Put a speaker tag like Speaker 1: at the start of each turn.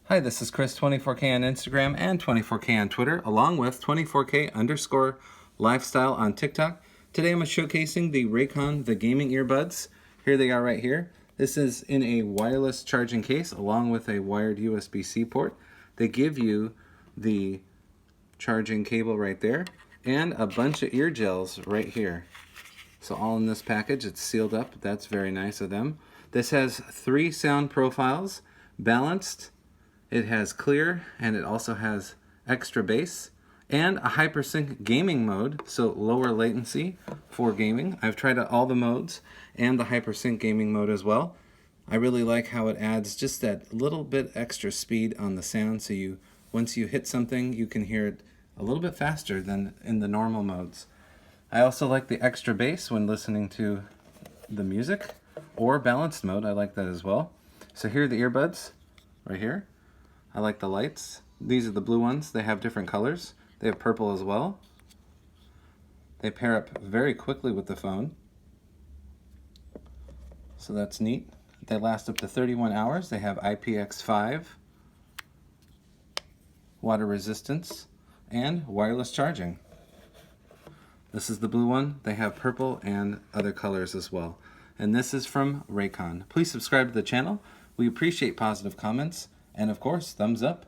Speaker 1: Hi, this is Chris, 24K on Instagram and 24K on Twitter, along with 24K_lifestyle on TikTok. Today I'm showcasing the Raycon The Gaming Earbuds. Here they are right here. This is in a wireless charging case along with a wired USB-C port. They give you the charging cable right there and a bunch of ear gels right here. So all in this package, it's sealed up. That's very nice of them. This has 3 sound profiles, balanced, it has clear, and it also has extra bass, and a hypersync gaming mode, so lower latency for gaming. I've tried out all the modes and the hypersync gaming mode as well. I really like how it adds just that little bit extra speed on the sound, so once you hit something, you can hear it a little bit faster than in the normal modes. I also like the extra bass when listening to the music, or balanced mode. I like that as well. So here are the earbuds right here. I like the lights. These are the blue ones. They have different colors. They have purple as well. They pair up very quickly with the phone, so that's neat. They last up to 31 hours. They have IPX5, water resistance, and wireless charging. This is the blue one. They have purple and other colors as well. And this is from Raycon. Please subscribe to the channel. We appreciate positive comments. And of course, thumbs up.